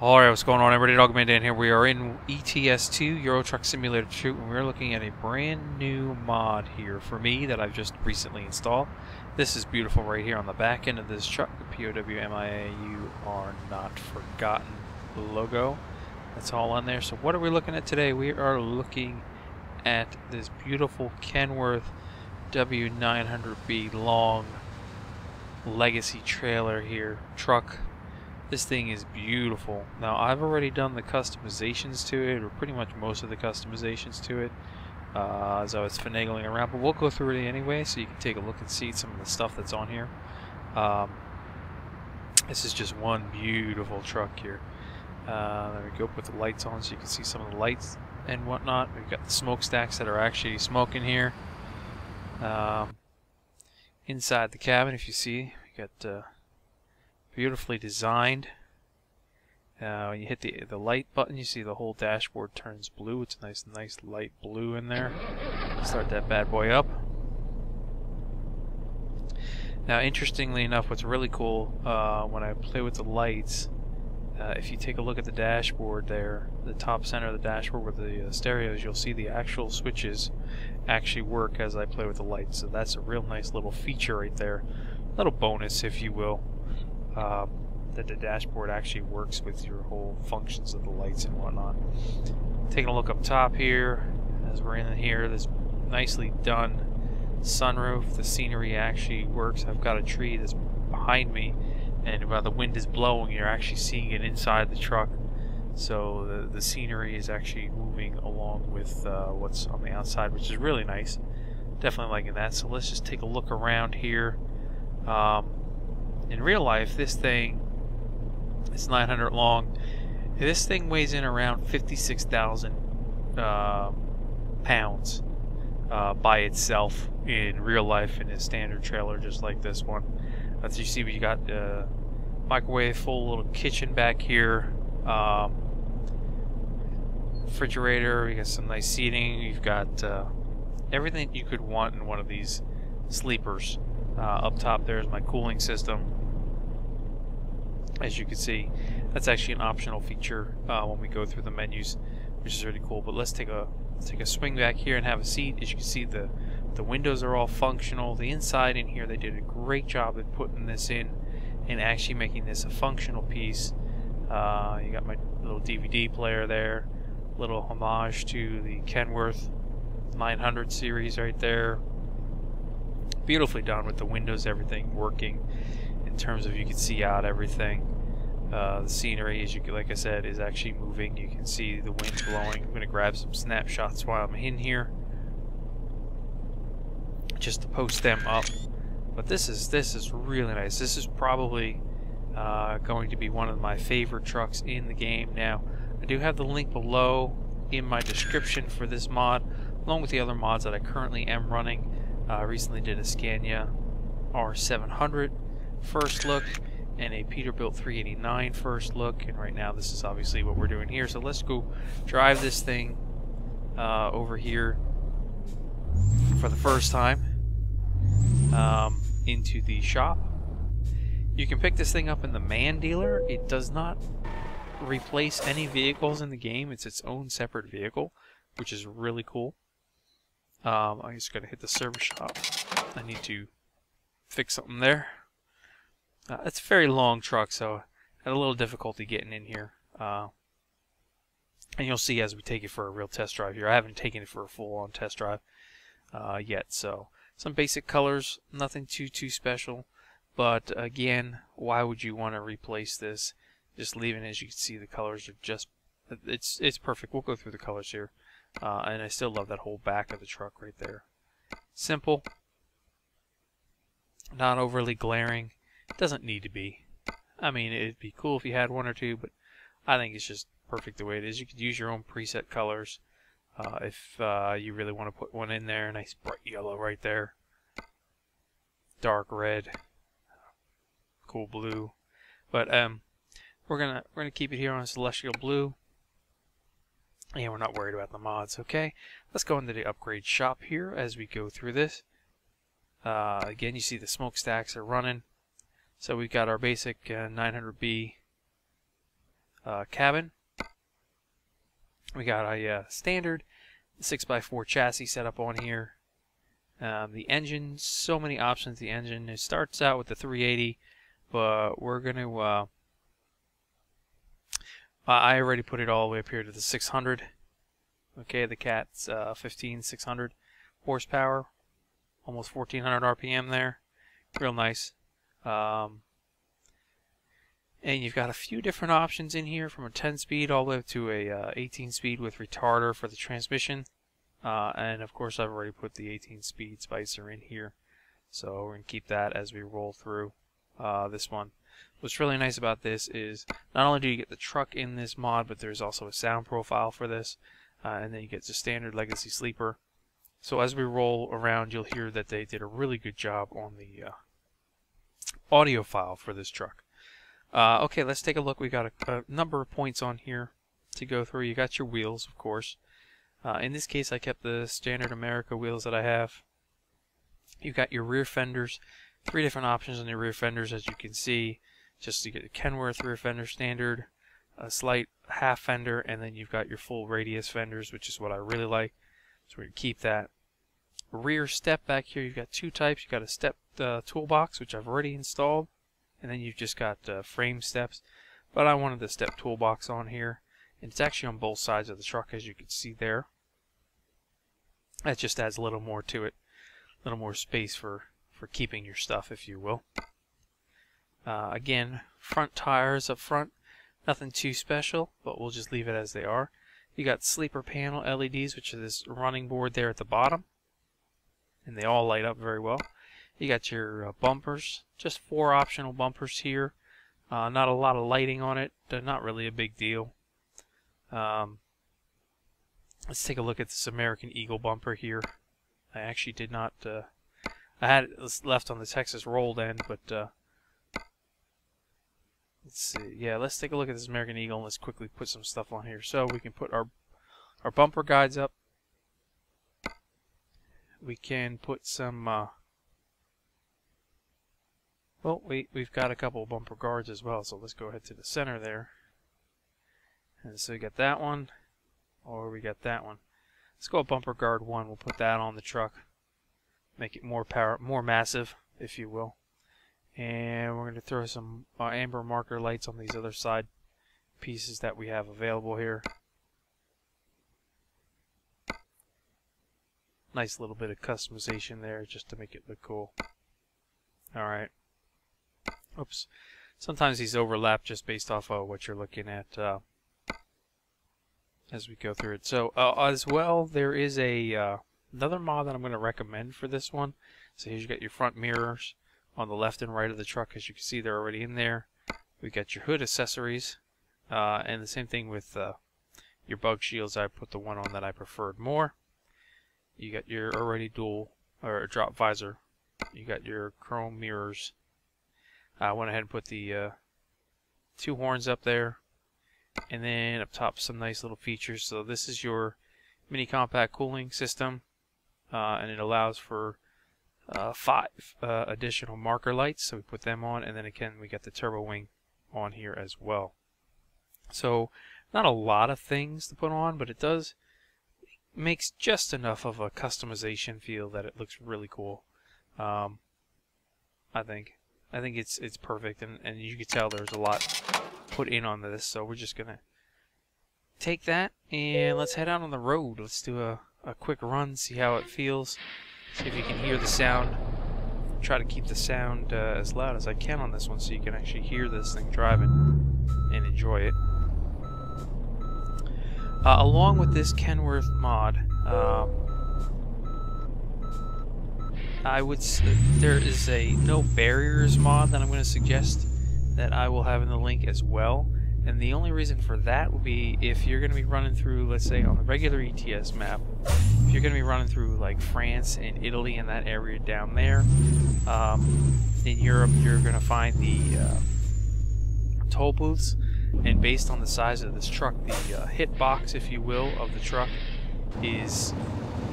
Alright, what's going on everybody? Dogman Dan here. We are in ETS2, Euro Truck Simulator 2, and we're looking at a brand new mod here for me that I've just recently installed. This is beautiful right here on the back end of this truck, the POWMIA You Are Not Forgotten logo. That's all on there. So what are we looking at today? We are looking at this beautiful Kenworth W900B long legacy trailer here, truck. This thing is beautiful. Now, I've already done the customizations to it, or pretty much most of the customizations to it, as I was finagling around, but we'll go through it anyway, so you can take a look and see some of the stuff that's on here. This is just one beautiful truck here. There we go, put the lights on so you can see some of the lights and whatnot. We've got the smokestacks that are actually smoking here. Inside the cabin, if you see, we got beautifully designed. When you hit the light button, you see the whole dashboard turns blue. It's a nice light blue in there. Start that bad boy up. Now, interestingly enough, what's really cool when I play with the lights, if you take a look at the dashboard there, the top center of the dashboard with the stereos, you'll see the actual switches actually work as I play with the lights. So that's a real nice little feature right there. Little bonus, if you will. That the dashboard actually works with your whole functions of the lights and whatnot. Taking a look up top here, as we're in here, this nicely done sunroof. The scenery actually works. I've got a tree that's behind me, and while the wind is blowing, you're actually seeing it inside the truck. So the scenery is actually moving along with what's on the outside, which is really nice. Definitely liking that. So let's just take a look around here. In real life, this thing, it's 900 long. This thing weighs in around 56,000 pounds by itself in real life in a standard trailer just like this one. As you see, we got microwave, full little kitchen back here, refrigerator. We got some nice seating. You've got everything you could want in one of these sleepers. Up top there's my cooling system. As you can see, that's actually an optional feature when we go through the menus, which is really cool. But let's take a swing back here and have a seat. As you can see, the windows are all functional. The inside in here, they did a great job at putting this in and actually making this a functional piece. You got my little DVD player there, little homage to the Kenworth 900 series right there. Beautifully done with the windows, everything working in terms of you can see out everything. The scenery, as you like I said, is actually moving. You can see the wind blowing. I'm going to grab some snapshots while I'm in here, just to post them up. But this is really nice. This is probably going to be one of my favorite trucks in the game. Now, I do have the link below in my description for this mod, along with the other mods that I currently am running. I recently did a Scania R700 first look and a Peterbilt 389 first look, and right now this is obviously what we're doing here. So let's go drive this thing over here for the first time into the shop. You can pick this thing up in the man dealer. It does not replace any vehicles in the game. It's its own separate vehicle, which is really cool. I'm just going to hit the service shop. I need to fix something there. It's a very long truck, so I had a little difficulty getting in here. And you'll see as we take it for a real test drive here. I haven't taken it for a full-on test drive yet. So some basic colors, nothing too special. But again, why would you want to replace this? Just leaving, as you can see, the colors are just, it's perfect. We'll go through the colors here. And I still love that whole back of the truck right there. Simple, not overly glaring. Doesn't need to be. I mean, it'd be cool if you had one or two, but I think it's just perfect the way it is. You could use your own preset colors if you really want to put one in there. Nice bright yellow right there, dark red, cool blue. But we're gonna keep it here on celestial blue. And we're not worried about the mods. Okay, let's go into the upgrade shop here as we go through this. Again, you see the smokestacks are running. So we've got our basic 900B cabin. We got a standard 6x4 chassis set up on here. The engine, so many options. The engine, it starts out with the 380, but we're going to I already put it all the way up here to the 600. Okay, the Cat's 600 horsepower, almost 1400 RPM there. Real nice. And you've got a few different options in here, from a 10-speed all the way up to a 18-speed with retarder for the transmission. And of course I've already put the 18-speed Spicer in here, so we're going to keep that as we roll through this one. What's really nice about this is not only do you get the truck in this mod, but there's also a sound profile for this, and then you get the standard Legacy Sleeper. So as we roll around, you'll hear that they did a really good job on the audio file for this truck. Okay, let's take a look. We got a number of points on here to go through. You got your wheels, of course. In this case, I kept the standard America wheels that I have. You got your rear fenders. 3 different options on the rear fenders, as you can see. Just to get a Kenworth rear fender standard, a slight half fender, and then you've got your full radius fenders, which is what I really like. So we're going to keep that. Rear step back here, you've got 2 types. You've got a step toolbox, which I've already installed, and then you've just got frame steps. But I wanted the step toolbox on here, and it's actually on both sides of the truck, as you can see there. That just adds a little more to it, a little more space for keeping your stuff, if you will. Again, front tires up front, nothing too special, but we'll just leave it as they are. You got sleeper panel LEDs, which is this running board there at the bottom, and they all light up very well. You got your bumpers, just 4 optional bumpers here. Not a lot of lighting on it, not really a big deal. Let's take a look at this American Eagle bumper here. I actually did not, I had it left on the Texas rolled end, but let's see. Yeah, let's take a look at this American Eagle and let's quickly put some stuff on here. So we can put our bumper guides up. We can put some, well, we've got a couple of bumper guards as well, so let's go ahead to the center there. And so we got that one, or we got that one. Let's go with bumper guard 1. We'll put that on the truck. Make it more massive, if you will. And we're going to throw some amber marker lights on these other side pieces that we have available here. Nice little bit of customization there just to make it look cool. Alright. Oops. Sometimes these overlap just based off of what you're looking at as we go through it. So as well, there is a another mod that I'm going to recommend for this one. So here's you got your front mirrors on the left and right of the truck. As you can see, they're already in there. We got your hood accessories, and the same thing with your bug shields. I put the one on that I preferred more. You got your already dual or drop visor. You got your chrome mirrors. I went ahead and put the 2 horns up there, and then up top some nice little features. So this is your mini compact cooling system, and it allows for 5 additional marker lights, so we put them on, and then again we got the turbo wing on here as well. So not a lot of things to put on, but it makes just enough of a customization feel that it looks really cool. I think it's perfect, and you can tell there's a lot put in on this. So we're just gonna take that and let's head out on the road. Let's do a quick run, see how it feels. See if you can hear the sound. Try to keep the sound as loud as I can on this one so you can actually hear this thing driving and enjoy it. Along with this Kenworth mod, there is a no barriers mod that I'm going to suggest that I will have in the link as well. And the only reason for that will be if you're going to be running through, let's say on the regular ETS map, if you're going to be running through like France and Italy and that area down there, in Europe you're going to find the toll booths, and based on the size of this truck, the hit box, if you will, of the truck is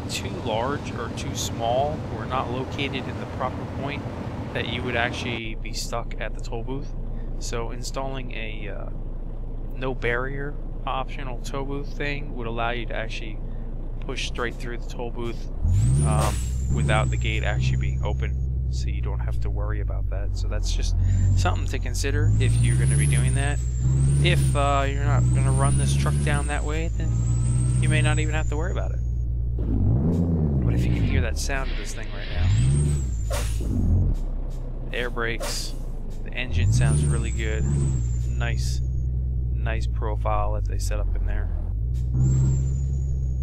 too large or too small or not located in the proper point that you would actually be stuck at the toll booth. So installing a no barrier optional toll booth thing would allow you to actually push straight through the toll booth without the gate actually being open, so you don't have to worry about that. So that's just something to consider if you're going to be doing that. If you're not going to run this truck down that way, then you may not even have to worry about it. But if you can hear that sound of this thing right now, air brakes, the engine sounds really good. Nice profile that they set up in there.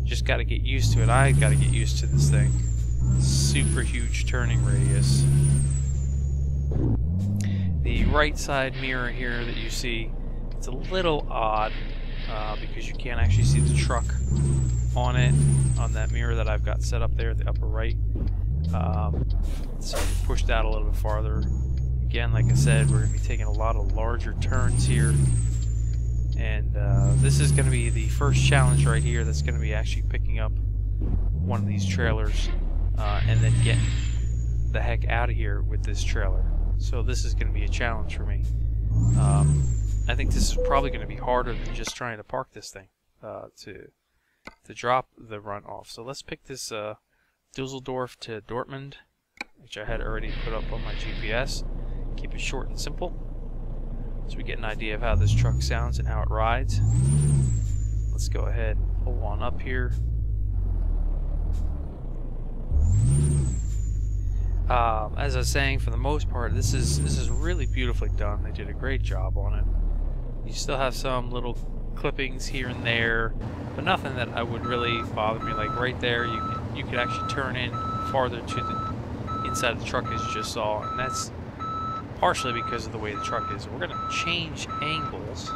Just got to get used to it. I got to get used to this thing. Super huge turning radius. The right side mirror here that you see, it's a little odd because you can't actually see the truck on it, on that mirror that I've got set up there, the upper right. So you push that a little bit farther. Again, like I said, we're going to be taking a lot of larger turns here. And this is going to be the first challenge right here that's going to be actually picking up one of these trailers and then getting the heck out of here with this trailer. So this is going to be a challenge for me. I think this is probably going to be harder than just trying to park this thing to drop the run off. So let's pick this Dusseldorf to Dortmund, which I had already put up on my GPS. Keep it short and simple, so we get an idea of how this truck sounds and how it rides. Let's go ahead and pull on up here. As I was saying, for the most part, this is really beautifully done. They did a great job on it. You still have some little clippings here and there, but nothing that I would really bother me. Like right there, you could actually turn in farther to the inside of the truck as you just saw, and that's partially because of the way the truck is. We're going to change angles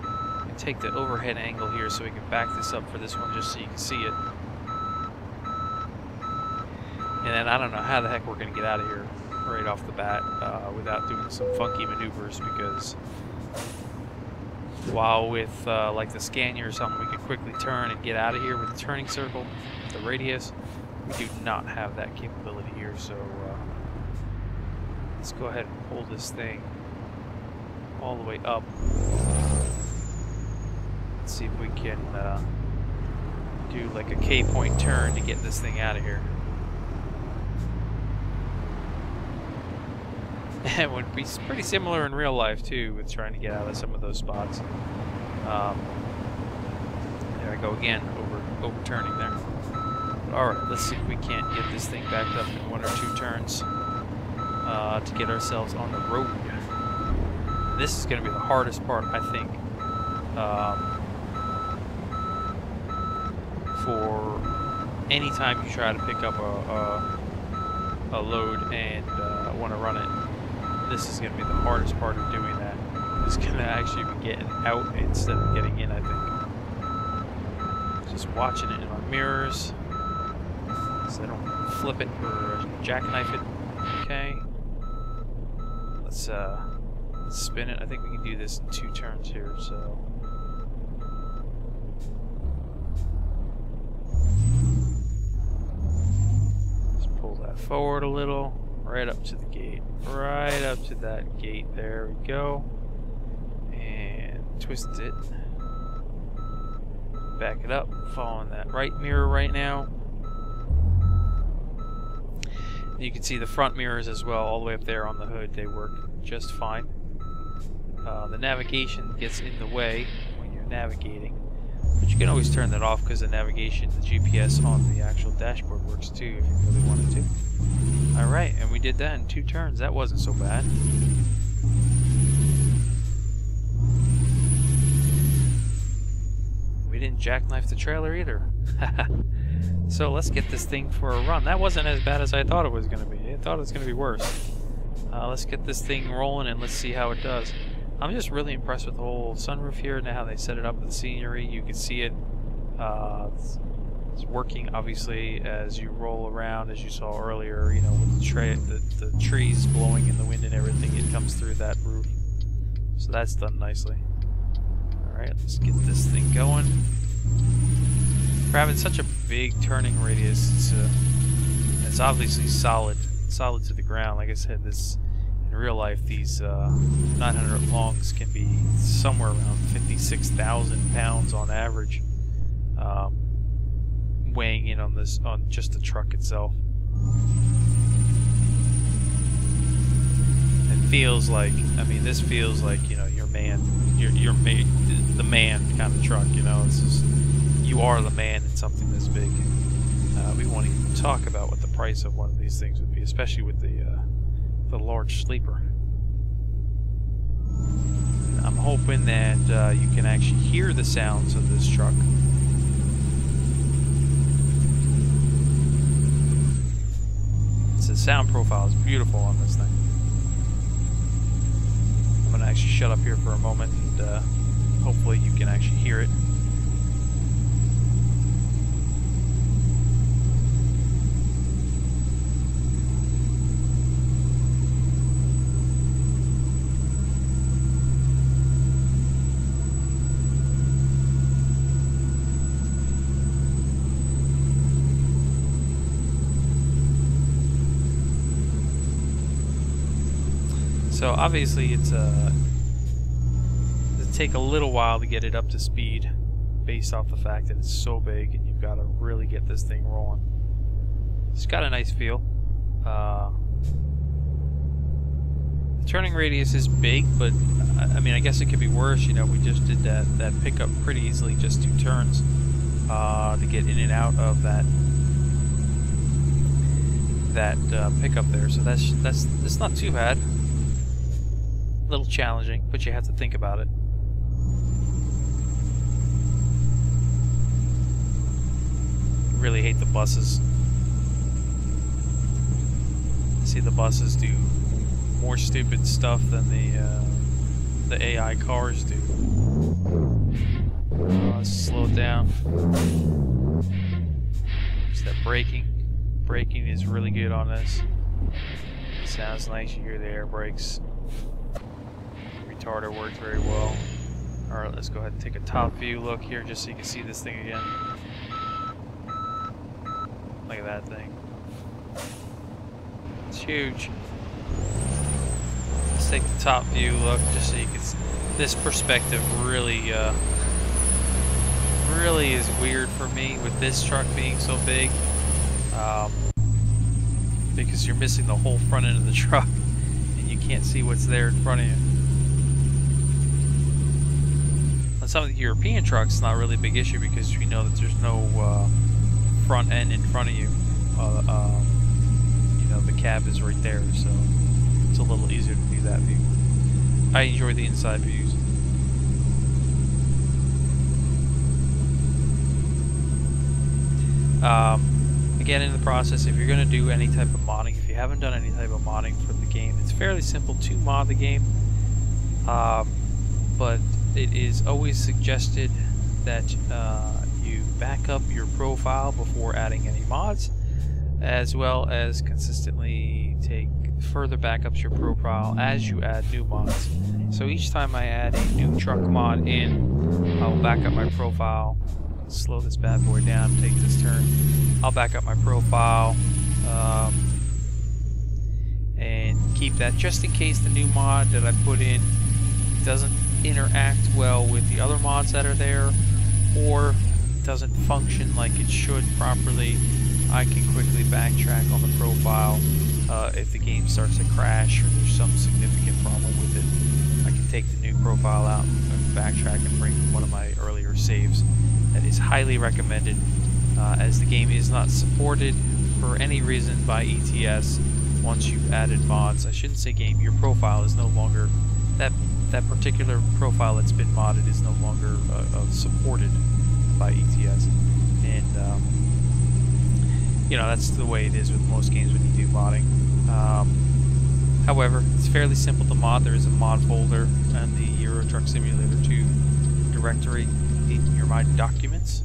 and take the overhead angle here so we can back this up for this one just so you can see it. And then I don't know how the heck we're going to get out of here right off the bat without doing some funky maneuvers, because while with like the Scania or something, we could quickly turn and get out of here with the turning circle, the radius, we do not have that capability here. So let's go ahead and pull this thing all the way up. Let's see if we can do like a K-point turn to get this thing out of here. It would be pretty similar in real life too, with trying to get out of some of those spots. There I go again, overturning there. Alright, let's see if we can't get this thing backed up in 1 or 2 turns to get ourselves on the road. This is going to be the hardest part, I think, for any time you try to pick up a load and want to run it. This is going to be the hardest part of doing that. It's going to actually be getting out instead of getting in, I think. Just watching it in my mirrors so I don't flip it or jackknife it. Okay. Let's spin it. I think we can do this in 2 turns here, so. Let's pull that forward a little. Right up to the gate. Right up to that gate. There we go. And twist it. Back it up. Following that right mirror right now. You can see the front mirrors as well, all the way up there on the hood. They work just fine. The navigation gets in the way when you're navigating. But you can always turn that off because the navigation, the GPS on the actual dashboard works too if you really wanted to. Alright, and we did that in 2 turns. That wasn't so bad. We didn't jackknife the trailer either. So let's get this thing for a run. That wasn't as bad as I thought it was going to be. I thought it was going to be worse. Let's get this thing rolling and let's see how it does. I'm just really impressed with the whole sunroof here and how they set it up with the scenery. You can see it. It's working obviously as you roll around, as you saw earlier, you know, with the trees blowing in the wind and everything. It comes through that roof. So that's done nicely. Alright, let's get this thing going. For having such a big turning radius, it's obviously solid to the ground. Like I said, this in real life, these 900 longs can be somewhere around 56,000 pounds on average, weighing in on just the truck itself. It feels like, I mean, this feels like, you know, the man kind of truck. You know, it's just, you are the man in something this big. We won't even talk about what the price of one of these things would be, especially with the large sleeper. I'm hoping that you can actually hear the sounds of this truck. The sound profile is beautiful on this thing. I'm going to actually shut up here for a moment, and hopefully you can actually hear it. So obviously it'll take a little while to get it up to speed based off the fact that it's so big and you've got to really get this thing rolling. It's got a nice feel. The turning radius is big, but I mean, I guess it could be worse. You know, we just did that pickup pretty easily, just 2 turns to get in and out of that pickup there. So that's not too bad. A little challenging, but you have to think about it. Really hate the buses. See, the buses do more stupid stuff than the AI cars do. Let's slow it down. Just that braking. Braking is really good on this. Sounds nice. You hear the air brakes. Retarder worked very well. Alright, let's go ahead and take a top view look here just so you can see this thing again. Look at that thing. It's huge. Let's take the top view look just so you can see. This perspective really is weird for me with this truck being so big. Because you're missing the whole front end of the truck and you can't see what's there in front of you. On some of the European trucks, it's not really a big issue because you know that there's no front end in front of you. You know, the cab is right there, so it's a little easier to do that view. I enjoy the inside views. Again, in the process, if you're going to do any type of modding, if you haven't done any type of modding for the game, it's fairly simple to mod the game. But it is always suggested that you back up your profile before adding any mods, as well as consistently take further backups your profile as you add new mods. So each time I add a new truck mod in, I'll back up my profile. Slow this bad boy down, take this turn. I'll back up my profile and keep that just in case the new mod that I put in doesn't interact well with the other mods that are there, or doesn't function like it should properly. I can quickly backtrack on the profile if the game starts to crash or there's some significant problem with it. I can take the new profile out and backtrack and bring one of my earlier saves. That is highly recommended, as the game is not supported for any reason by ETS once you've added mods. I shouldn't say game, your profile is no longer, that particular profile that's been modded is no longer supported by ETS. And you know, that's the way it is with most games when you do modding. However, it's fairly simple to mod. There is a mod folder in the Euro Truck Simulator 2 directory in your My Documents.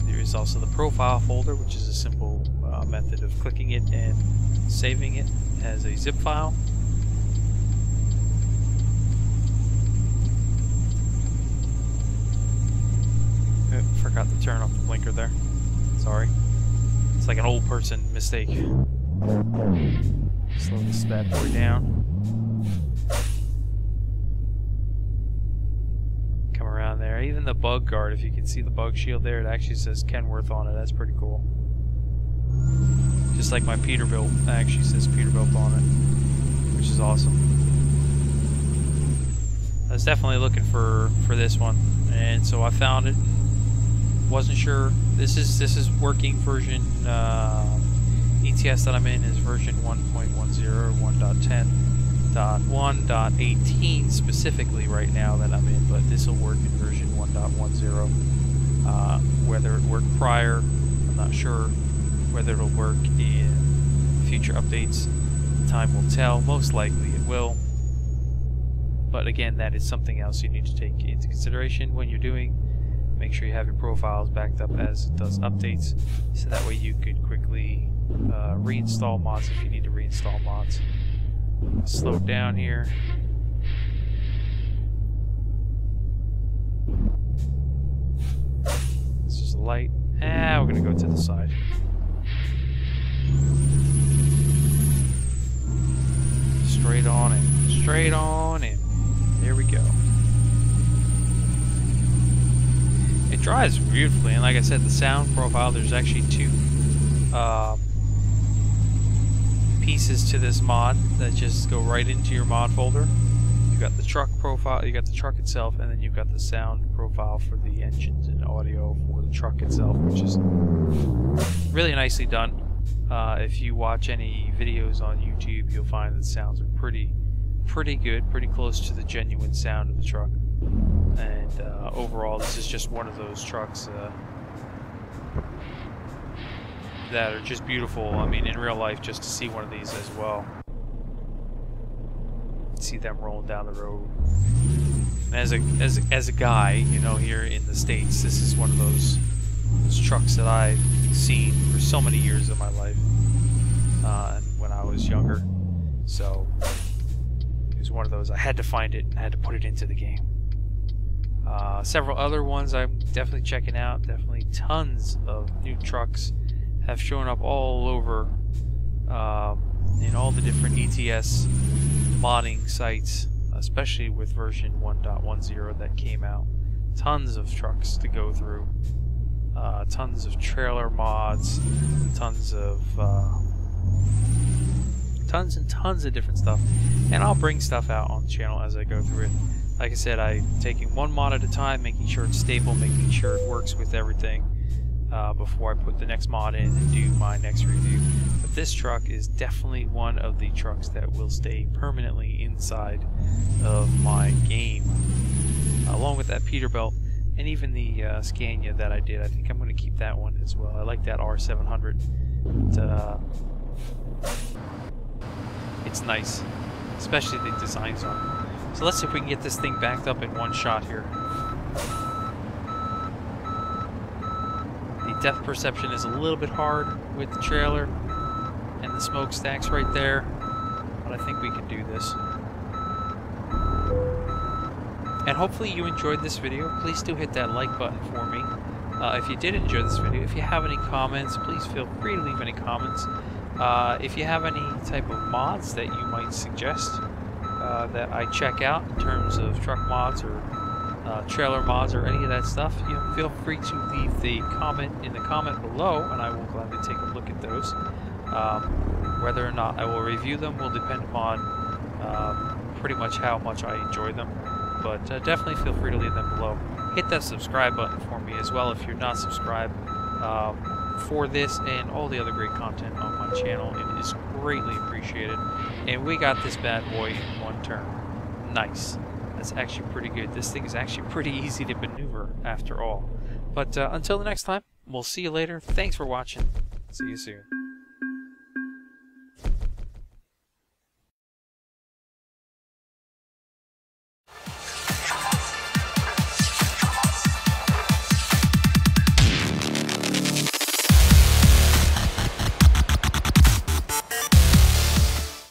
There is also the profile folder, which is a simple method of clicking it and saving it as a zip file. Forgot to turn off the blinker there. Sorry. It's like an old person mistake. Slow this bad boy down. even the bug guard, if you can see the bug shield there, it actually says Kenworth on it. That's pretty cool. Just like my Peterbilt actually says Peterbilt on it, which is awesome. I was definitely looking for this one, and so I found it. Wasn't sure. This is working version. ETS that I'm in is version 1.10, 1.10.1.18 specifically right now that I'm in, but this will work in version 1.10. Whether it worked prior, I'm not sure. Whether it'll work in future updates, time will tell. Most likely it will. But again, that is something else you need to take into consideration when you're doing. Make sure you have your profiles backed up as it does updates, so that way you could quickly reinstall mods if you need to reinstall mods. Slow it down here. This is a light. We're gonna go to the side. Straight on in. Straight on in. There we go. It drives beautifully, and like I said, the sound profile, there's actually two pieces to this mod that just go right into your mod folder. You've got the truck profile, you got the truck itself, and then you've got the sound profile for the engines and audio for the truck itself, which is really nicely done. If you watch any videos on YouTube, you'll find that the sounds are pretty good, pretty close to the genuine sound of the truck. And overall, this is just one of those trucks that are just beautiful. I mean, in real life, just to see one of these as well. See them rolling down the road. And as a guy, you know, here in the States, this is one of those trucks that I've seen for so many years of my life when I was younger. So it was one of those, I had to find it, I had to put it into the game. Several other ones I'm definitely checking out. Definitely tons of new trucks have shown up all over in all the different ETS modding sites, especially with version 1.10 that came out. Tons of trucks to go through. Tons of trailer mods, tons and tons of different stuff. And I'll bring stuff out on the channel as I go through it. Like I said, I'm taking one mod at a time, making sure it's stable, making sure it works with everything before I put the next mod in and do my next review. But this truck is definitely one of the trucks that will stay permanently inside of my game. Along with that Peterbilt and even the Scania that I did. I think I'm going to keep that one as well. I like that R700. It's nice, especially the designs on it. So let's see if we can get this thing backed up in one shot here. The depth perception is a little bit hard with the trailer and the smokestacks right there, but I think we can do this. And hopefully you enjoyed this video. Please do hit that like button for me. If you did enjoy this video, if you have any comments, please feel free to leave any comments. If you have any type of mods that you might suggest that I check out in terms of truck mods or trailer mods or any of that stuff, you know, feel free to leave the comment in the comment below, and I will gladly take a look at those. Whether or not I will review them will depend upon pretty much how much I enjoy them, but definitely feel free to leave them below. Hit that subscribe button for me as well if you're not subscribed for this and all the other great content on my channel. It is greatly appreciated. And we got this bad boy in one turn. Nice. That's actually pretty good. This thing is actually pretty easy to maneuver after all. But until the next time, we'll see you later. Thanks for watching. See you soon.